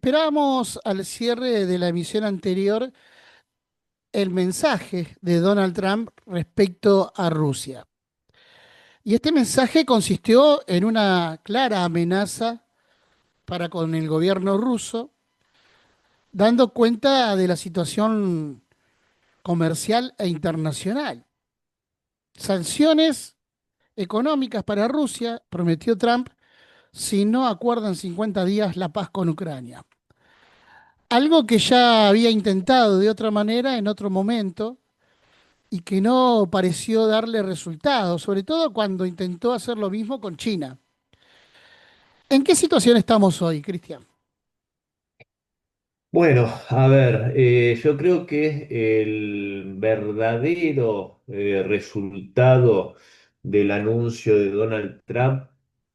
Esperábamos al cierre de la emisión anterior el mensaje de Donald Trump respecto a Rusia. Y este mensaje consistió en una clara amenaza para con el gobierno ruso, dando cuenta de la situación comercial e internacional. Sanciones económicas para Rusia, prometió Trump, si no acuerdan 50 días la paz con Ucrania. Algo que ya había intentado de otra manera en otro momento y que no pareció darle resultados, sobre todo cuando intentó hacer lo mismo con China. ¿En qué situación estamos hoy, Cristian? Bueno, a ver, yo creo que el verdadero resultado del anuncio de Donald Trump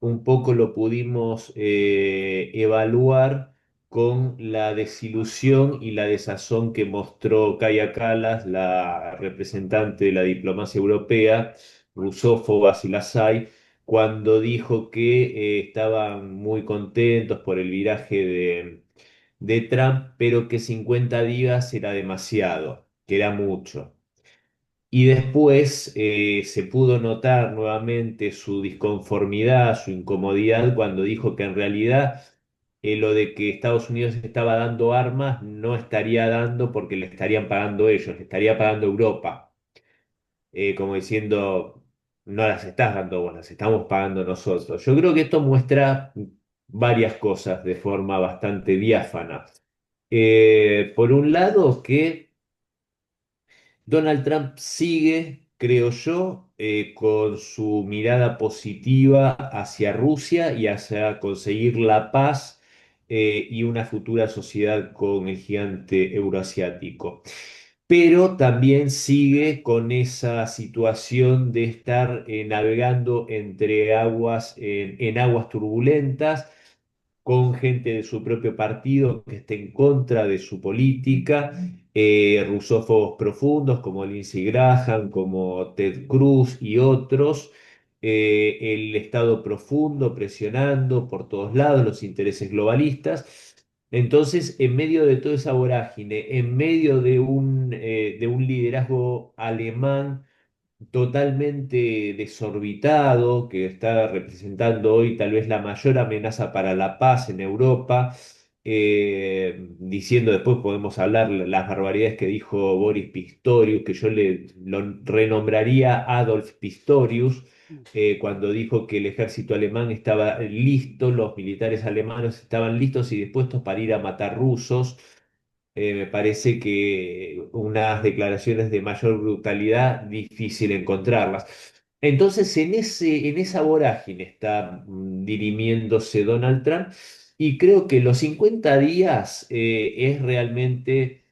un poco lo pudimos evaluar con la desilusión y la desazón que mostró Kaja Kallas, la representante de la diplomacia europea, rusófoba si las hay, cuando dijo que estaban muy contentos por el viraje de Trump, pero que 50 días era demasiado, que era mucho. Y después se pudo notar nuevamente su disconformidad, su incomodidad, cuando dijo que en realidad lo de que Estados Unidos estaba dando armas no estaría dando porque le estarían pagando ellos, le estaría pagando Europa. Como diciendo, no las estás dando vos, las estamos pagando nosotros. Yo creo que esto muestra varias cosas de forma bastante diáfana. Por un lado, que Donald Trump sigue, creo yo, con su mirada positiva hacia Rusia y hacia conseguir la paz y una futura sociedad con el gigante euroasiático. Pero también sigue con esa situación de estar navegando entre aguas, en aguas turbulentas con gente de su propio partido que esté en contra de su política, rusófobos profundos como Lindsey Graham, como Ted Cruz y otros, el Estado profundo presionando por todos lados los intereses globalistas. Entonces, en medio de toda esa vorágine, en medio de un liderazgo alemán totalmente desorbitado, que está representando hoy tal vez la mayor amenaza para la paz en Europa, diciendo después podemos hablar las barbaridades que dijo Boris Pistorius, que yo le lo renombraría Adolf Pistorius. Cuando dijo que el ejército alemán estaba listo, los militares alemanes estaban listos y dispuestos para ir a matar rusos. Me parece que unas declaraciones de mayor brutalidad, difícil encontrarlas. Entonces, en esa vorágine está dirimiéndose Donald Trump y creo que los 50 días es realmente,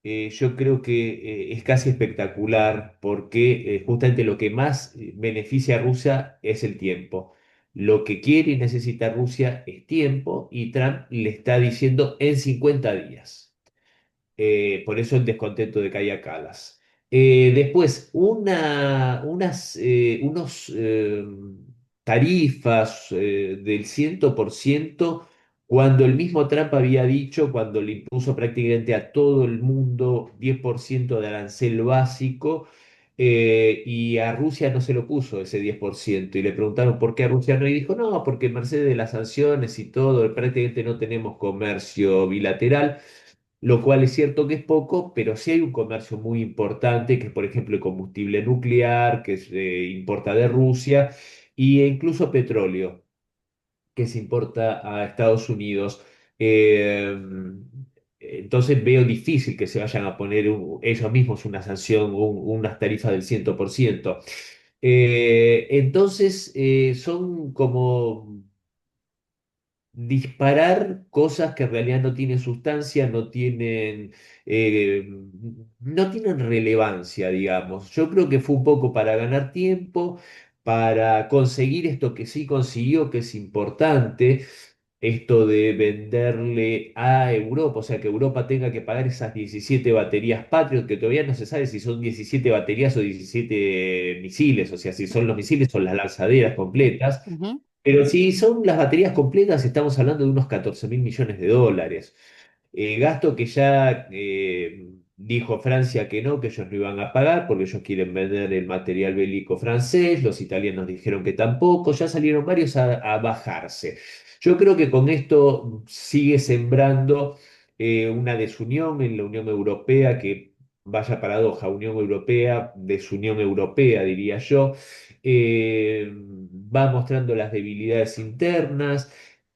yo creo que es casi espectacular porque justamente lo que más beneficia a Rusia es el tiempo. Lo que quiere y necesita Rusia es tiempo y Trump le está diciendo en 50 días. Por eso el descontento de Kaja Kallas. Después, unos tarifas del 100% cuando el mismo Trump había dicho, cuando le impuso prácticamente a todo el mundo 10% de arancel básico, y a Rusia no se lo puso ese 10%. Y le preguntaron por qué a Rusia no, y dijo, no, porque merced de las sanciones y todo, prácticamente no tenemos comercio bilateral, lo cual es cierto que es poco, pero sí hay un comercio muy importante, que es por ejemplo el combustible nuclear, que se importa de Rusia, e incluso petróleo, que se importa a Estados Unidos. Eh, entonces veo difícil que se vayan a poner ellos mismos una sanción, unas tarifas del 100%. Entonces son como disparar cosas que en realidad no tienen sustancia, eh, no tienen relevancia, digamos. Yo creo que fue un poco para ganar tiempo, para conseguir esto que sí consiguió, que es importante, esto de venderle a Europa, o sea, que Europa tenga que pagar esas 17 baterías Patriot, que todavía no se sabe si son 17 baterías o 17 misiles, o sea, si son los misiles, son las lanzaderas completas. Ujú. Pero si son las baterías completas, estamos hablando de unos 14.000 millones de dólares. Gasto que ya dijo Francia que no, que ellos no iban a pagar porque ellos quieren vender el material bélico francés, los italianos dijeron que tampoco, ya salieron varios a bajarse. Yo creo que con esto sigue sembrando una desunión en la Unión Europea, que vaya paradoja, Unión Europea, desunión europea, diría yo. Va mostrando las debilidades internas.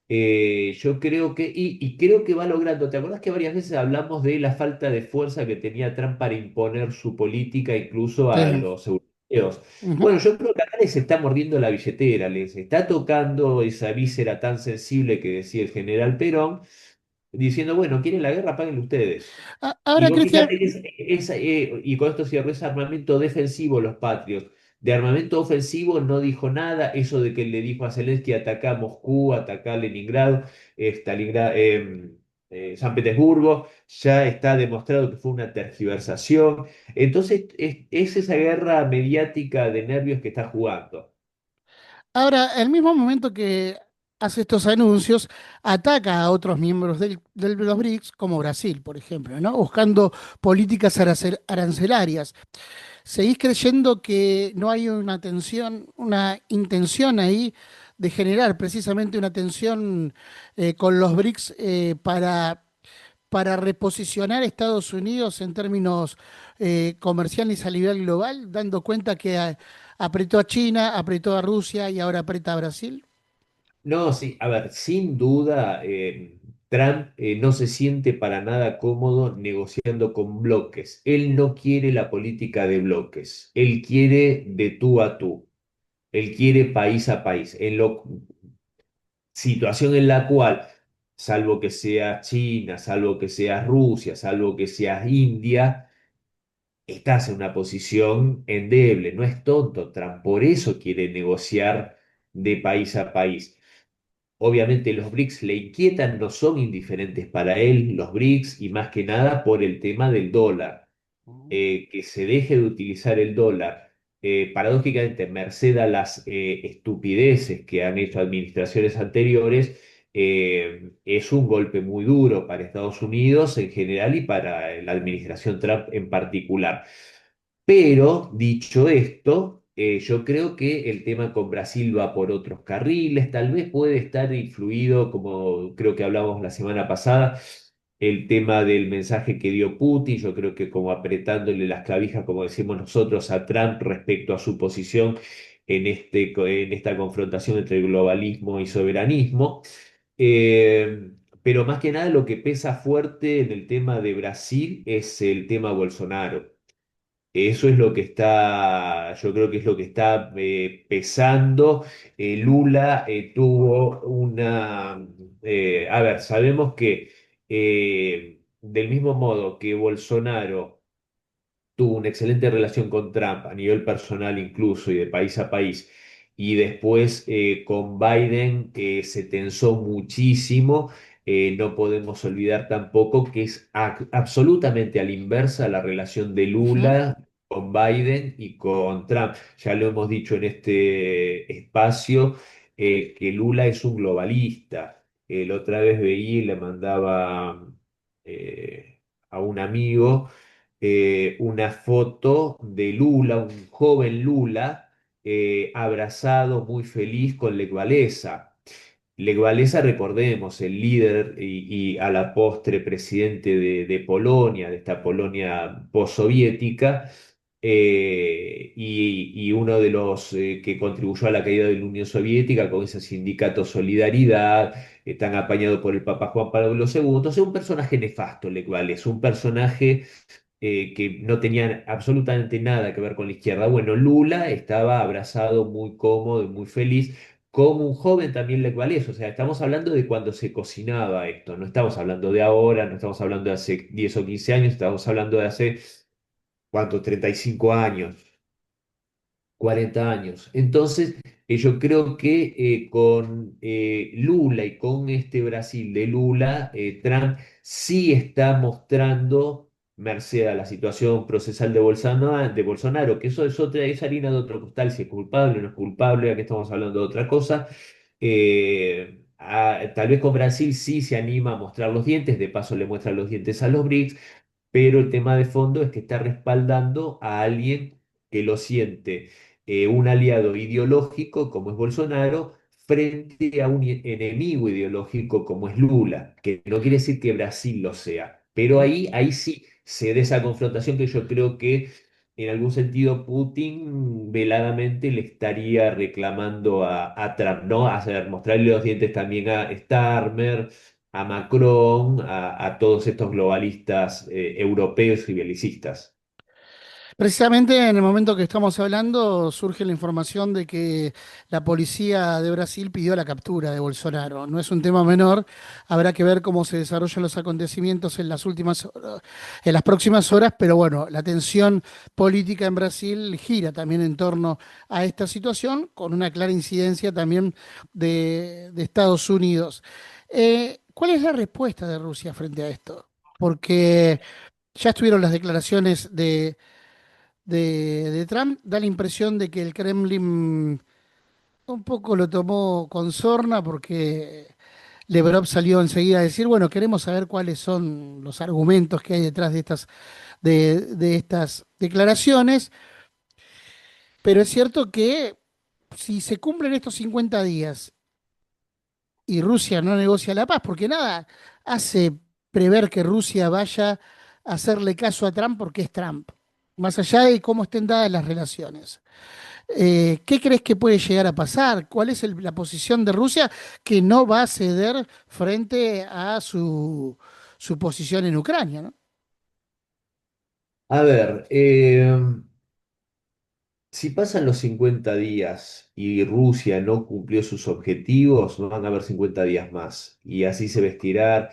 Yo creo que, y creo que va logrando. ¿Te acuerdas que varias veces hablamos de la falta de fuerza que tenía Trump para imponer su política incluso a Sí. los europeos? Ujú. Bueno, yo creo que acá les está mordiendo la billetera, les está tocando esa víscera tan sensible que decía el general Perón, diciendo, bueno, ¿quieren la guerra? Páguenle ustedes. Y Ahora, vos Cristian, fíjate que y con esto cierro, ese armamento defensivo, los patrios. De armamento ofensivo no dijo nada, eso de que le dijo a Zelensky atacá Moscú, atacá Leningrado, San Petersburgo, ya está demostrado que fue una tergiversación. Entonces es esa guerra mediática de nervios que está jugando. ahora, el mismo momento que hace estos anuncios, ataca a otros miembros de los BRICS, como Brasil, por ejemplo, ¿no? Buscando políticas arancelarias. ¿Seguís creyendo que no hay una tensión, una intención ahí de generar precisamente una tensión con los BRICS para reposicionar a Estados Unidos en términos comerciales a nivel global, dando cuenta que apretó a China, apretó a Rusia y ahora aprieta a Brasil? No, sí, a ver, sin duda, Trump no se siente para nada cómodo negociando con bloques. Él no quiere la política de bloques, él quiere de tú a tú, él quiere país a país, situación en la cual, salvo que sea China, salvo que sea Rusia, salvo que sea India, estás en una posición endeble, no es tonto Trump, por eso quiere negociar de país a país. Obviamente los BRICS le inquietan, no son indiferentes para él los BRICS y más que nada por el tema del dólar. Que se deje de utilizar el dólar, paradójicamente, merced a las estupideces que han hecho administraciones anteriores, es un golpe muy duro para Estados Unidos en general y para la administración Trump en particular. Pero, dicho esto, yo creo que el tema con Brasil va por otros carriles, tal vez puede estar influido, como creo que hablamos la semana pasada, el tema del mensaje que dio Putin, yo creo que como apretándole las clavijas, como decimos nosotros, a Trump respecto a su posición en esta confrontación entre el globalismo y soberanismo. Pero más que nada lo que pesa fuerte en el tema de Brasil es el tema Bolsonaro. Eso es lo que está, yo creo que es lo que está pesando. Lula tuvo a ver, sabemos que del mismo modo que Bolsonaro tuvo una excelente relación con Trump a nivel personal incluso y de país a país, y después con Biden se tensó muchísimo. No podemos olvidar tampoco que es absolutamente a la inversa la relación de Ujú. Lula con Biden y con Trump. Ya lo hemos dicho en este espacio, que Lula es un globalista. La otra vez veía y le mandaba a un amigo una foto de Lula, un joven Lula, abrazado muy feliz con Lech Walesa. Lech Walesa, recordemos, el líder y a la postre presidente de Polonia, de esta Polonia postsoviética, y uno de los que contribuyó a la caída de la Unión Soviética con ese sindicato Solidaridad, tan apañado por el Papa Juan Pablo II. O sea, un personaje nefasto, Lech Walesa, un personaje que no tenían absolutamente nada que ver con la izquierda. Bueno, Lula estaba abrazado muy cómodo y muy feliz, como un joven también Lech Walesa. O sea, estamos hablando de cuando se cocinaba esto, no estamos hablando de ahora, no estamos hablando de hace 10 o 15 años, estamos hablando de hace, ¿cuánto? 35 años. 40 años. Entonces, yo creo que con Lula y con este Brasil de Lula, Trump sí está mostrando, merced a la situación procesal de Bolsonaro, que eso es otra, es harina de otro costal, si es culpable o no es culpable, aquí estamos hablando de otra cosa, Tal vez con Brasil sí se anima a mostrar los dientes, de paso le muestra los dientes a los BRICS, pero el tema de fondo es que está respaldando a alguien que lo siente un aliado ideológico como es Bolsonaro frente a un enemigo ideológico como es Lula, que no quiere decir que Brasil lo sea, pero ahí sí se da esa confrontación que yo creo que en algún sentido Putin veladamente le estaría reclamando a Trump, ¿no? Hacer, mostrarle los dientes también a Starmer, a Macron, a todos estos globalistas europeos y belicistas. Precisamente en el momento que estamos hablando surge la información de que la policía de Brasil pidió la captura de Bolsonaro. No es un tema menor, habrá que ver cómo se desarrollan los acontecimientos en en las próximas horas, pero bueno, la tensión política en Brasil gira también en torno a esta situación, con una clara incidencia también de Estados Unidos. ¿Cuál es la respuesta de Rusia frente a esto? Porque ya estuvieron las declaraciones de Trump, da la impresión de que el Kremlin un poco lo tomó con sorna porque Lavrov salió enseguida a decir, bueno, queremos saber cuáles son los argumentos que hay detrás de estas declaraciones, pero es cierto que si se cumplen estos 50 días y Rusia no negocia la paz, porque nada hace prever que Rusia vaya a hacerle caso a Trump porque es Trump, más allá de cómo estén dadas las relaciones. ¿Qué crees que puede llegar a pasar? ¿Cuál es la posición de Rusia que no va a ceder frente a su posición en Ucrania, ¿no? A ver, si pasan los 50 días y Rusia no cumplió sus objetivos, no van a haber 50 días más. Y así se vestirá,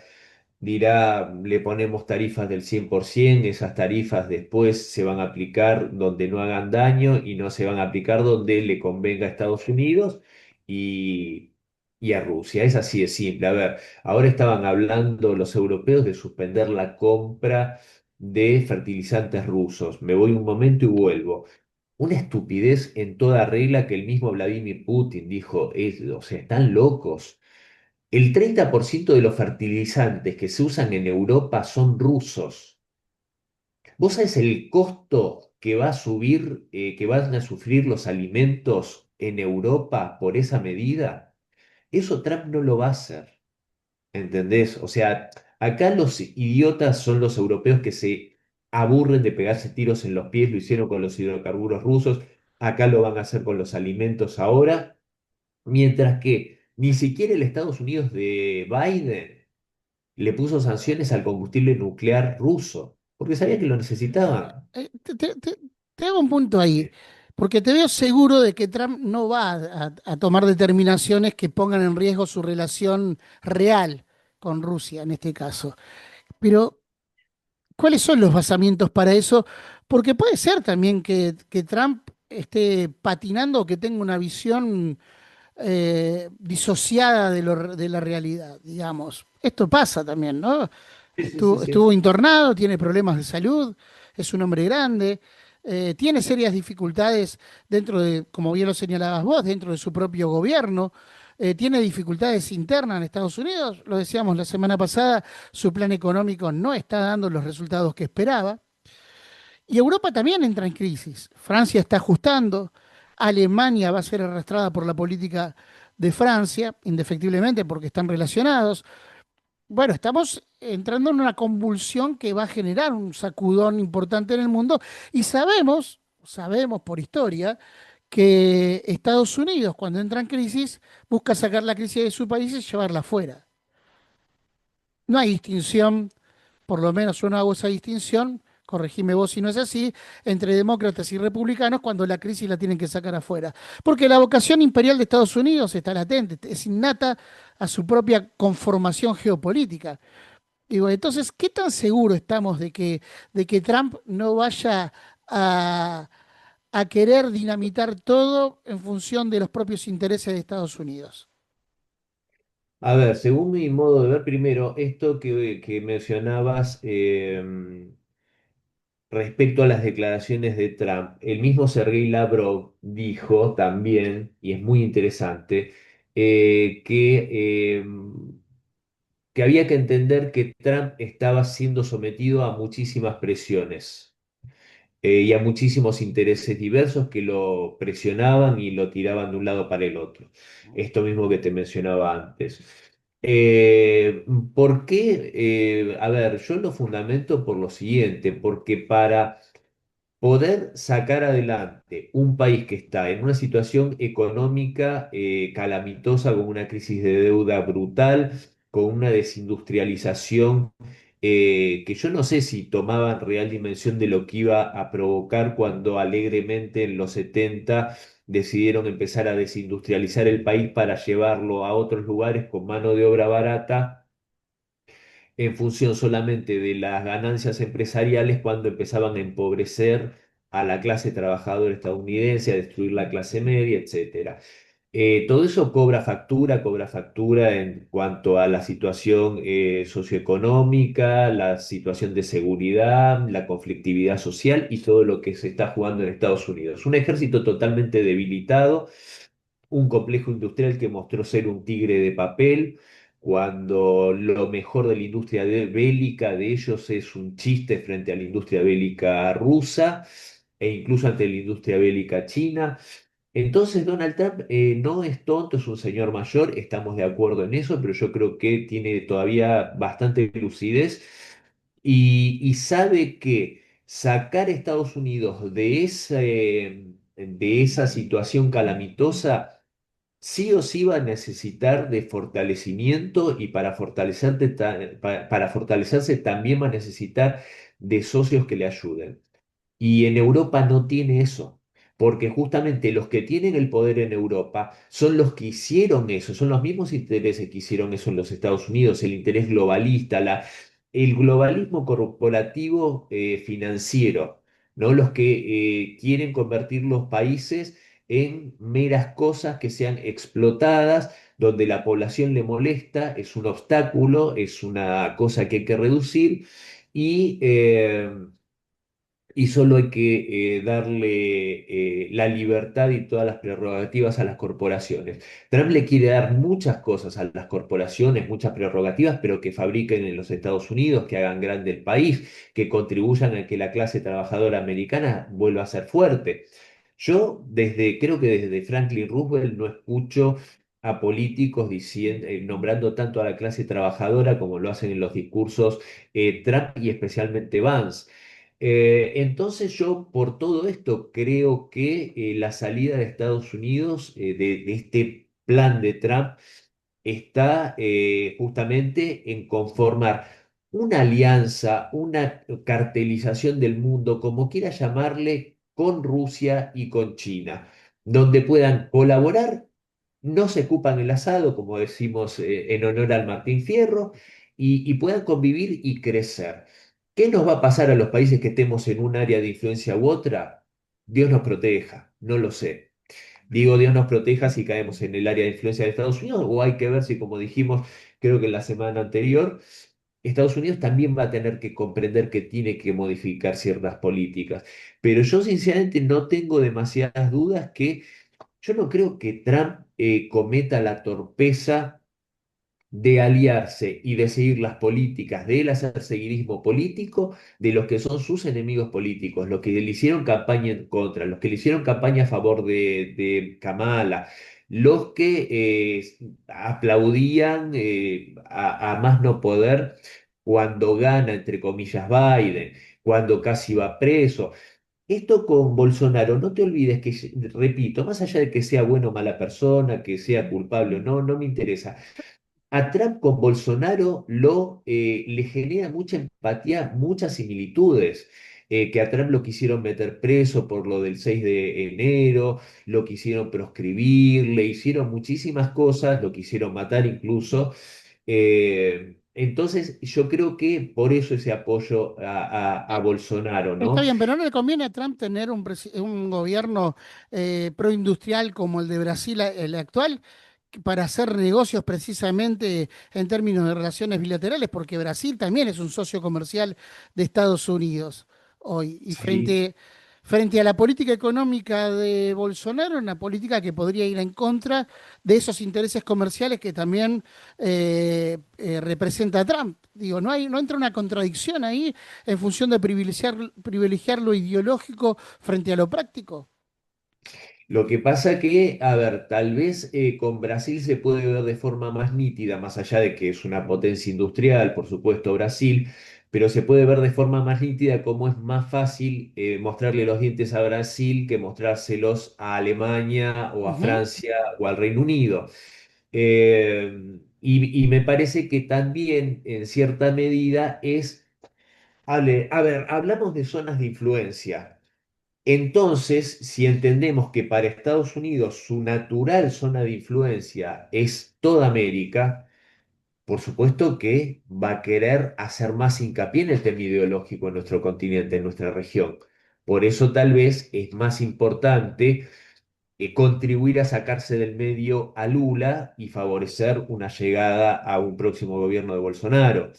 dirá, le ponemos tarifas del 100%, esas tarifas después se van a aplicar donde no hagan daño y no se van a aplicar donde le convenga a Estados Unidos y, y a Rusia. Es así de simple. A ver, ahora estaban hablando los europeos de suspender la compra de fertilizantes rusos. Me voy un momento y vuelvo. Una estupidez en toda regla que el mismo Vladimir Putin dijo, o sea, están locos. El 30% de los fertilizantes que se usan en Europa son rusos. ¿Vos sabés el costo que va a subir, que van a sufrir los alimentos en Europa por esa medida? Eso Trump no lo va a hacer. ¿Entendés? O sea, acá los idiotas son los europeos que se aburren de pegarse tiros en los pies, lo hicieron con los hidrocarburos rusos, acá lo van a hacer con los alimentos ahora, mientras que ni siquiera el Estados Unidos de Biden le puso sanciones al combustible nuclear ruso, porque sabía que lo necesitaban. Te hago un punto ahí, porque te veo seguro de que Trump no va a tomar determinaciones que pongan en riesgo su relación real con Rusia en este caso. Pero ¿cuáles son los basamientos para eso? Porque puede ser también que Trump esté patinando o que tenga una visión disociada de la realidad, digamos. Esto pasa también, ¿no? Sí, sí, sí, Estuvo sí. internado, tiene problemas de salud, es un hombre grande, tiene serias dificultades dentro de, como bien lo señalabas vos, dentro de su propio gobierno. Tiene dificultades internas en Estados Unidos, lo decíamos la semana pasada, su plan económico no está dando los resultados que esperaba. Y Europa también entra en crisis. Francia está ajustando, Alemania va a ser arrastrada por la política de Francia, indefectiblemente porque están relacionados. Bueno, estamos entrando en una convulsión que va a generar un sacudón importante en el mundo y sabemos por historia, que Estados Unidos cuando entra en crisis busca sacar la crisis de su país y llevarla afuera. No hay distinción, por lo menos yo no hago esa distinción, corregime vos si no es así, entre demócratas y republicanos cuando la crisis la tienen que sacar afuera. Porque la vocación imperial de Estados Unidos está latente, es innata a su propia conformación geopolítica. Digo, entonces, ¿qué tan seguro estamos de que Trump no vaya a querer dinamitar todo en función de los propios intereses de Estados Unidos? A ver, según mi modo de ver, primero, esto que mencionabas, respecto a las declaraciones de Trump, el mismo Sergei Lavrov dijo también, y es muy interesante, que había que entender que Trump estaba siendo sometido a muchísimas presiones y a muchísimos intereses diversos que lo presionaban y lo tiraban de un lado para el otro. Esto mismo que te mencionaba antes. Eh, ¿Por qué? A ver, yo lo fundamento por lo siguiente, porque para poder sacar adelante un país que está en una situación económica calamitosa, con una crisis de deuda brutal, con una desindustrialización que yo no sé si tomaban real dimensión de lo que iba a provocar cuando alegremente en los 70 decidieron empezar a desindustrializar el país para llevarlo a otros lugares con mano de obra barata en función solamente de las ganancias empresariales cuando empezaban a empobrecer a la clase trabajadora estadounidense, a destruir la clase media, etcétera. Todo eso cobra factura en cuanto a la situación socioeconómica, la situación de seguridad, la conflictividad social y todo lo que se está jugando en Estados Unidos. Un ejército totalmente debilitado, un complejo industrial que mostró ser un tigre de papel, cuando lo mejor de la industria bélica de ellos es un chiste frente a la industria bélica rusa e incluso ante la industria bélica china. Entonces Donald Trump no es tonto, es un señor mayor, estamos de acuerdo en eso, pero yo creo que tiene todavía bastante lucidez y sabe que sacar a Estados Unidos de esa situación calamitosa sí o sí va a necesitar de fortalecimiento y para fortalecerse también va a necesitar de socios que le ayuden. Y en Europa no tiene eso, porque justamente los que tienen el poder en Europa son los que hicieron eso, son los mismos intereses que hicieron eso en los Estados Unidos, el interés globalista, el globalismo corporativo financiero, ¿no? Los que quieren convertir los países en meras cosas que sean explotadas, donde la población le molesta, es un obstáculo, es una cosa que hay que reducir y solo hay que darle la libertad y todas las prerrogativas a las corporaciones. Trump le quiere dar muchas cosas a las corporaciones, muchas prerrogativas, pero que fabriquen en los Estados Unidos, que hagan grande el país, que contribuyan a que la clase trabajadora americana vuelva a ser fuerte. Yo creo que desde Franklin Roosevelt no escucho a políticos nombrando tanto a la clase trabajadora como lo hacen en los discursos Trump y especialmente Vance. Entonces yo por todo esto creo que la salida de Estados Unidos de este plan de Trump está justamente en conformar una alianza, una cartelización del mundo, como quiera llamarle, con Rusia y con China, donde puedan colaborar, no se ocupan el asado, como decimos en honor al Martín Fierro, y puedan convivir y crecer. ¿Qué nos va a pasar a los países que estemos en un área de influencia u otra? Dios nos proteja, no lo sé. Digo, Dios nos proteja si caemos en el área de influencia de Estados Unidos, o hay que ver si, como dijimos, creo que en la semana anterior, Estados Unidos también va a tener que comprender que tiene que modificar ciertas políticas. Pero yo sinceramente no tengo demasiadas dudas que yo no creo que Trump cometa la torpeza de aliarse y de seguir las políticas de él, hacer seguidismo político de los que son sus enemigos políticos, los que le hicieron campaña en contra, los que le hicieron campaña a favor de Kamala, los que aplaudían a más no poder cuando gana, entre comillas, Biden, cuando casi va preso. Esto con Bolsonaro, no te olvides que, repito, más allá de que sea bueno o mala persona, que sea culpable o no, no me interesa. A Trump con Bolsonaro le genera mucha empatía, muchas similitudes. Que a Trump lo quisieron meter preso por lo del 6 de enero, lo quisieron proscribir, le hicieron muchísimas cosas, lo quisieron matar incluso. Entonces, yo creo que por eso ese apoyo a Eh, Bolsonaro, Está ¿no? bien, pero no le conviene a Trump tener un gobierno proindustrial como el de Brasil, el actual, para hacer negocios precisamente en términos de relaciones bilaterales, porque Brasil también es un socio comercial de Estados Unidos hoy. Y Sí, frente a la política económica de Bolsonaro, una política que podría ir en contra de esos intereses comerciales que también representa Trump. Digo, no entra una contradicción ahí en función de privilegiar lo ideológico frente a lo práctico. Lo que pasa que, a ver, tal vez con Brasil se puede ver de forma más nítida, más allá de que es una potencia industrial, por supuesto, Brasil, pero se puede ver de forma más nítida cómo es más fácil mostrarle los dientes a Brasil que mostrárselos a Alemania o a Ujú. Francia o al Reino Unido. Y me parece que también, en cierta medida, a ver, hablamos de zonas de influencia. Entonces, si entendemos que para Estados Unidos su natural zona de influencia es toda América, por supuesto que va a querer hacer más hincapié en el tema ideológico en nuestro continente, en nuestra región. Por eso tal vez es más importante contribuir a sacarse del medio a Lula y favorecer una llegada a un próximo gobierno de Bolsonaro.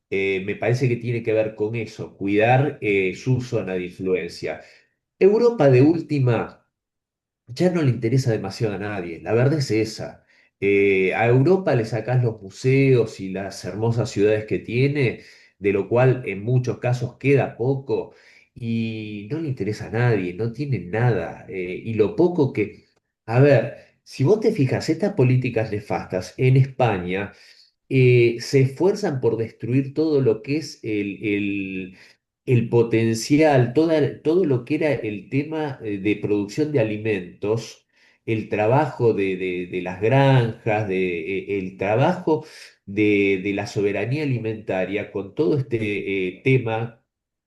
Me parece que tiene que ver con eso, cuidar su zona de influencia. Europa de última ya no le interesa demasiado a nadie, la verdad es esa. A Europa le sacás los museos y las hermosas ciudades que tiene, de lo cual en muchos casos queda poco, y no le interesa a nadie, no tiene nada. Y lo poco que... A ver, si vos te fijas, estas políticas nefastas en España se esfuerzan por destruir todo lo que es el potencial, todo lo que era el tema de producción de alimentos, el trabajo de las granjas, el trabajo de la soberanía alimentaria, con todo este tema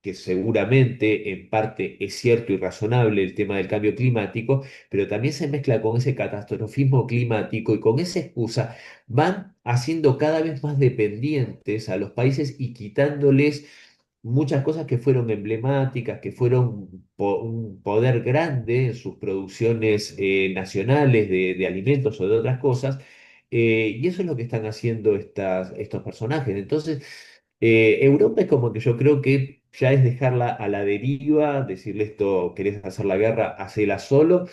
que seguramente en parte es cierto y razonable, el tema del cambio climático, pero también se mezcla con ese catastrofismo climático y con esa excusa van haciendo cada vez más dependientes a los países y quitándoles muchas cosas que fueron emblemáticas, que fueron un poder grande en sus producciones nacionales de alimentos o de otras cosas, y eso es lo que están haciendo estos personajes. Entonces, Europa es como que yo creo que ya es dejarla a la deriva, decirle esto, querés hacer la guerra, hacela solo,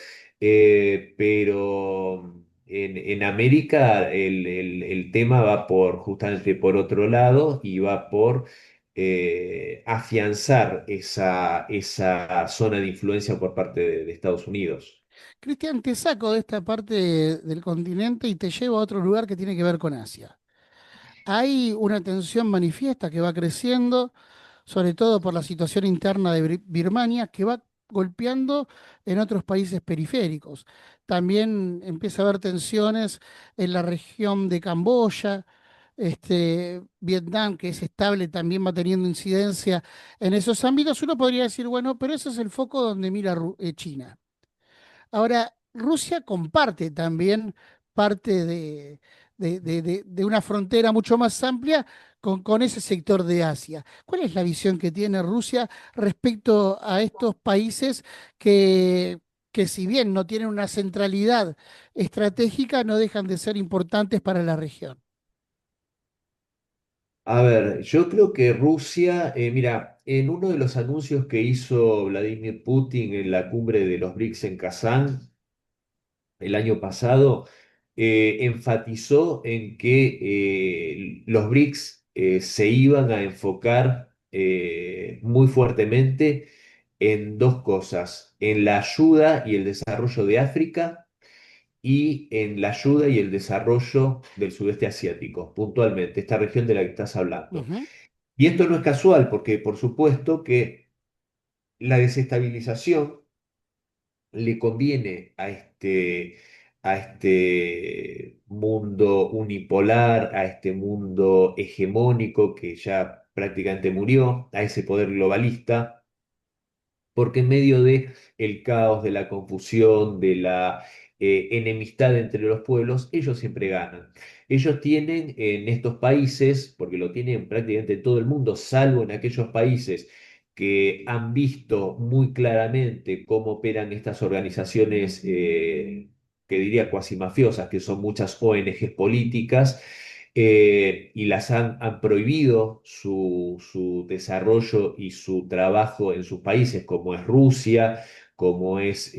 pero en América el tema va por justamente por otro lado y va por afianzar esa zona de influencia por parte de Estados Unidos. Cristian, te saco de esta parte del continente y te llevo a otro lugar que tiene que ver con Asia. Hay una tensión manifiesta que va creciendo, sobre todo por la situación interna de Birmania, que va golpeando en otros países periféricos. También empieza a haber tensiones en la región de Camboya, Vietnam, que es estable, también va teniendo incidencia en esos ámbitos. Uno podría decir, bueno, pero ese es el foco donde mira China. Ahora, Rusia comparte también parte de una frontera mucho más amplia con ese sector de Asia. ¿Cuál es la visión que tiene Rusia respecto a estos países que, que si bien no tienen una centralidad estratégica, no dejan de ser importantes para la región? A ver, yo creo que Rusia, mira, en uno de los anuncios que hizo Vladimir Putin en la cumbre de los BRICS en Kazán el año pasado, enfatizó en que los BRICS se iban a enfocar muy fuertemente en dos cosas, en la ayuda y el desarrollo de África y en la ayuda y el desarrollo del sudeste asiático, puntualmente, esta región de la que estás hablando. Ujú. Y esto no es casual, porque por supuesto que la desestabilización le conviene a este mundo unipolar, a este mundo hegemónico que ya prácticamente murió, a ese poder globalista porque en medio de el caos, de la confusión, de la enemistad entre los pueblos, ellos siempre ganan. Ellos tienen en estos países, porque lo tienen prácticamente en todo el mundo, salvo en aquellos países que han visto muy claramente cómo operan estas organizaciones, que diría cuasi mafiosas, que son muchas ONGs políticas, y las han prohibido su desarrollo y su trabajo en sus países, como es Rusia, como es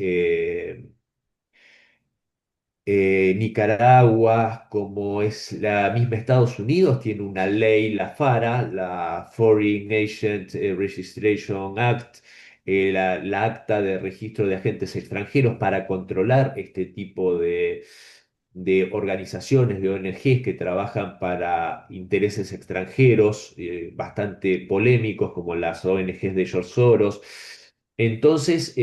Nicaragua, como es la misma Estados Unidos, tiene una ley, la FARA, la Foreign Agent Registration Act, la acta de registro de agentes extranjeros para controlar este tipo de organizaciones, de ONGs que trabajan para intereses extranjeros, bastante polémicos, como las ONGs de George Soros. Entonces,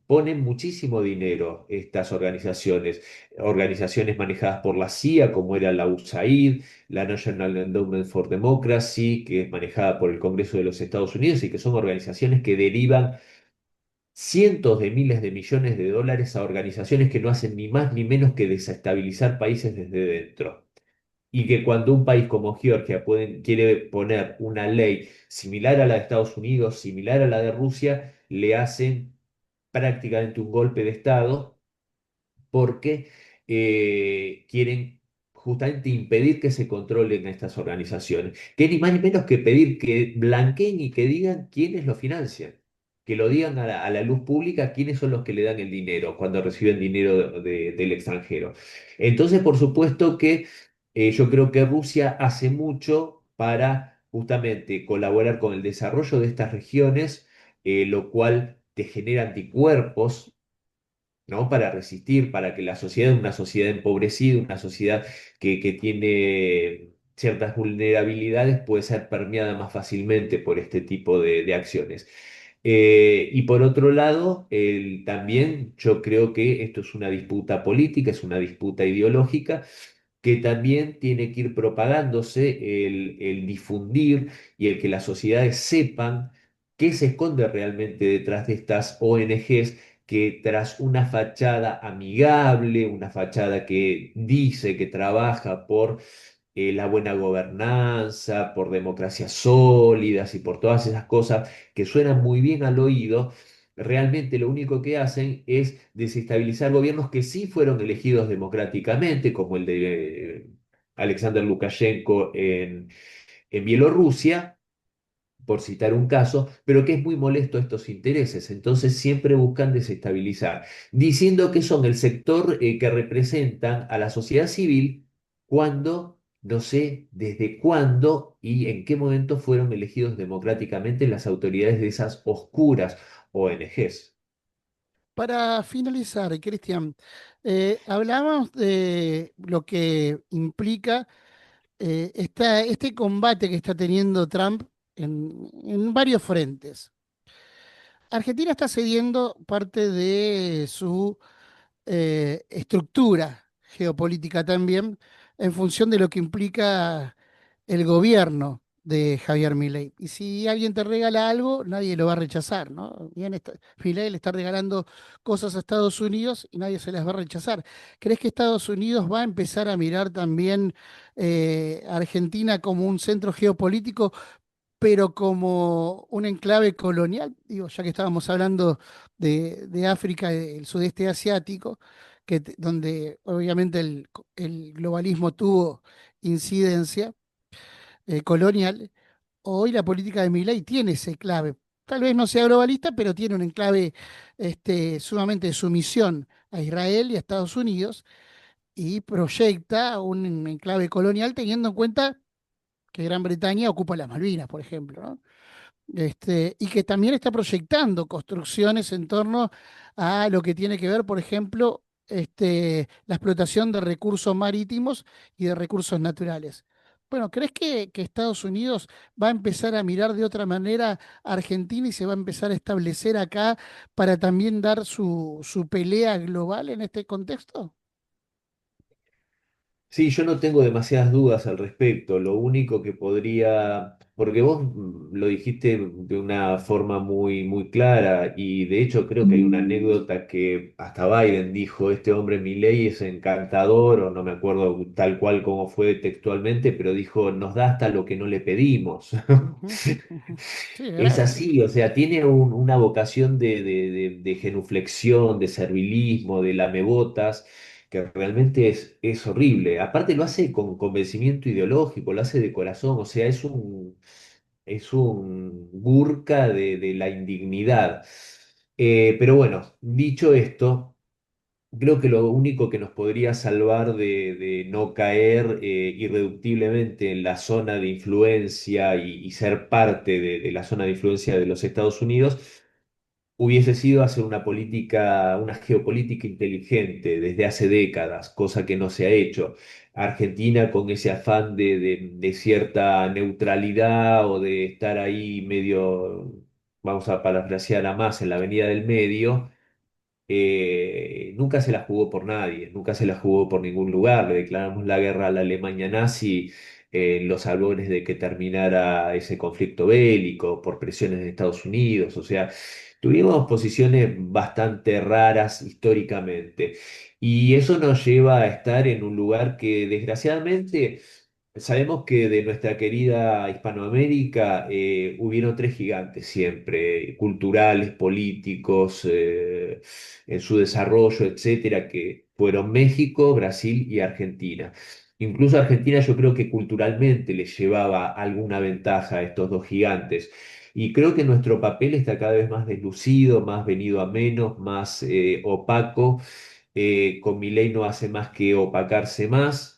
ponen muchísimo dinero estas organizaciones manejadas por la CIA, como era la USAID, la National Endowment for Democracy, que es manejada por el Congreso de los Estados Unidos y que son organizaciones que derivan cientos de miles de millones de dólares a organizaciones que no hacen ni más ni menos que desestabilizar países desde dentro. Y que cuando un país como Georgia quiere poner una ley similar a la de Estados Unidos, similar a la de Rusia, le hacen prácticamente un golpe de Estado porque quieren justamente impedir que se controlen estas organizaciones, que ni más ni menos que pedir que blanqueen y que digan quiénes lo financian, que lo digan a la luz pública quiénes son los que le dan el dinero cuando reciben dinero del extranjero. Entonces, por supuesto que yo creo que Rusia hace mucho para justamente colaborar con el desarrollo de estas regiones, lo cual te genera anticuerpos, ¿no? Para resistir, para que la sociedad, una sociedad empobrecida, una sociedad que tiene ciertas vulnerabilidades, puede ser permeada más fácilmente por este tipo de acciones. Y por otro lado, también yo creo que esto es una disputa política, es una disputa ideológica que también tiene que ir propagándose el difundir y el que las sociedades sepan qué se esconde realmente detrás de estas ONGs que tras una fachada amigable, una fachada que dice que trabaja por la buena gobernanza, por democracias sólidas y por todas esas cosas que suenan muy bien al oído, realmente lo único que hacen es desestabilizar gobiernos que sí fueron elegidos democráticamente, como el de Alexander Lukashenko en Bielorrusia, por citar un caso, pero que es muy molesto a estos intereses. Entonces siempre buscan desestabilizar, diciendo que son el sector que representan a la sociedad civil cuando no sé desde cuándo y en qué momento fueron elegidos democráticamente las autoridades de esas oscuras ONGs. Para finalizar, Cristian, hablamos de lo que implica este combate que está teniendo Trump en varios frentes. Argentina está cediendo parte de su estructura geopolítica también en función de lo que implica el gobierno de Javier Milei. Y si alguien te regala algo, nadie lo va a rechazar, ¿no? Milei le está regalando cosas a Estados Unidos y nadie se las va a rechazar. ¿Crees que Estados Unidos va a empezar a mirar también a Argentina como un centro geopolítico, pero como un enclave colonial? Digo, ya que estábamos hablando de África, el sudeste asiático, donde obviamente el globalismo tuvo incidencia colonial. Hoy la política de Milei tiene ese enclave. Tal vez no sea globalista, pero tiene un enclave sumamente de sumisión a Israel y a Estados Unidos, y proyecta un enclave colonial teniendo en cuenta que Gran Bretaña ocupa las Malvinas, por ejemplo, ¿no? Y que también está proyectando construcciones en torno a lo que tiene que ver, por ejemplo, la explotación de recursos marítimos y de recursos naturales. Bueno, ¿crees que Estados Unidos va a empezar a mirar de otra manera a Argentina y se va a empezar a establecer acá para también dar su pelea global en este contexto? Sí, yo no tengo demasiadas dudas al respecto. Lo único que podría, porque vos lo dijiste de una forma muy clara y de hecho creo que hay una anécdota que hasta Biden dijo, este hombre Milei es encantador, o no me acuerdo tal cual como fue textualmente, pero dijo, nos da hasta lo que no le pedimos. Ujú, ujú. Sí, es Es grave, sí. así, o sea, tiene una vocación de genuflexión, de servilismo, de lamebotas, que realmente es horrible. Aparte lo hace con convencimiento ideológico, lo hace de corazón, o sea, es un burka de la indignidad. Pero bueno, dicho esto, creo que lo único que nos podría salvar de no caer irreductiblemente en la zona de influencia y ser parte de la zona de influencia de los Estados Unidos hubiese sido hacer una política, una geopolítica inteligente desde hace décadas, cosa que no se ha hecho. Argentina con ese afán de cierta neutralidad o de estar ahí medio, vamos a parafrasear a más, en la avenida del medio, nunca se la jugó por nadie, nunca se la jugó por ningún lugar. Le declaramos la guerra a la Alemania nazi en los albores de que terminara ese conflicto bélico por presiones de Estados Unidos. O sea, tuvimos posiciones bastante raras históricamente. Y eso nos lleva a estar en un lugar que desgraciadamente... Sabemos que de nuestra querida Hispanoamérica hubieron tres gigantes siempre, culturales, políticos, en su desarrollo, etcétera, que fueron México, Brasil y Argentina. Incluso Argentina yo creo que culturalmente le llevaba alguna ventaja a estos dos gigantes. Y creo que nuestro papel está cada vez más deslucido, más venido a menos, más opaco. Con Milei no hace más que opacarse más.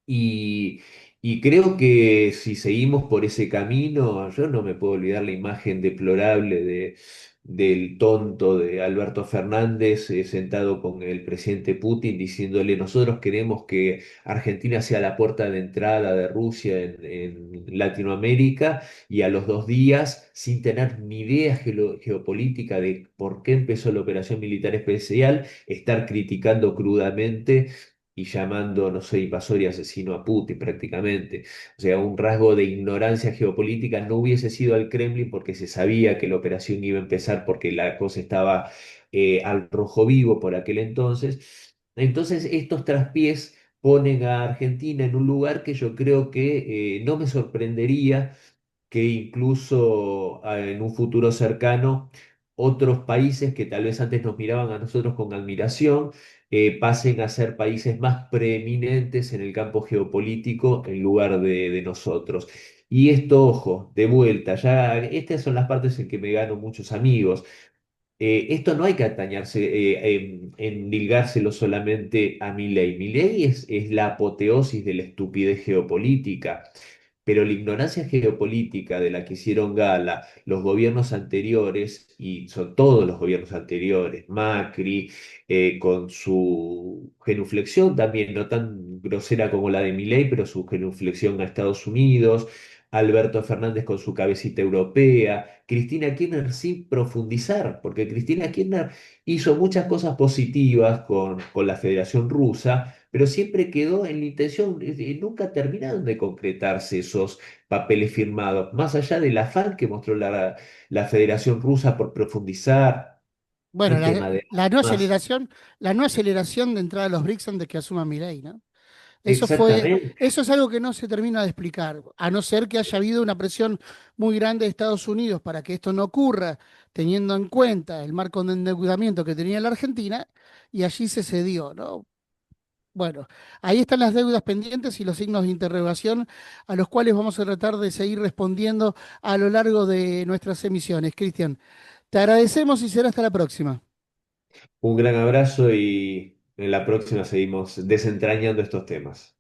Y, y creo que si seguimos por ese camino, yo no me puedo olvidar la imagen deplorable del tonto de Alberto Fernández sentado con el presidente Putin diciéndole, nosotros queremos que Argentina sea la puerta de entrada de Rusia en Latinoamérica y a los 2 días, sin tener ni idea geopolítica de por qué empezó la operación militar especial, estar criticando crudamente y llamando, no sé, invasor y asesino a Putin prácticamente. O sea, un rasgo de ignorancia geopolítica no hubiese sido al Kremlin porque se sabía que la operación iba a empezar porque la cosa estaba al rojo vivo por aquel entonces. Entonces, estos traspiés ponen a Argentina en un lugar que yo creo que no me sorprendería que incluso en un futuro cercano otros países que tal vez antes nos miraban a nosotros con admiración, pasen a ser países más preeminentes en el campo geopolítico en lugar de nosotros. Y esto, ojo, de vuelta, ya estas son las partes en que me gano muchos amigos. Esto no hay que atañarse, endilgárselo solamente a Milei. Milei es la apoteosis de la estupidez geopolítica. Pero la ignorancia geopolítica de la que hicieron gala los gobiernos anteriores, y son todos los gobiernos anteriores, Macri, con su genuflexión también, no tan grosera como la de Milei, pero su genuflexión a Estados Unidos, Alberto Fernández con su cabecita europea, Cristina Kirchner sin profundizar, porque Cristina Kirchner hizo muchas cosas positivas con la Federación Rusa, pero siempre quedó en la intención, nunca terminaron de concretarse esos papeles firmados, más allá del afán que mostró la Federación Rusa por profundizar Bueno, el tema de armas. la no aceleración de entrada a los BRICS antes que asuma Milei, ¿no? Exactamente. Eso es algo que no se termina de explicar, a no ser que haya habido una presión muy grande de Estados Unidos para que esto no ocurra, teniendo en cuenta el marco de endeudamiento que tenía la Argentina, y allí se cedió, ¿no? Bueno, ahí están las deudas pendientes y los signos de interrogación a los cuales vamos a tratar de seguir respondiendo a lo largo de nuestras emisiones. Cristian, te agradecemos y será hasta la próxima. Un gran abrazo y en la próxima seguimos desentrañando estos temas.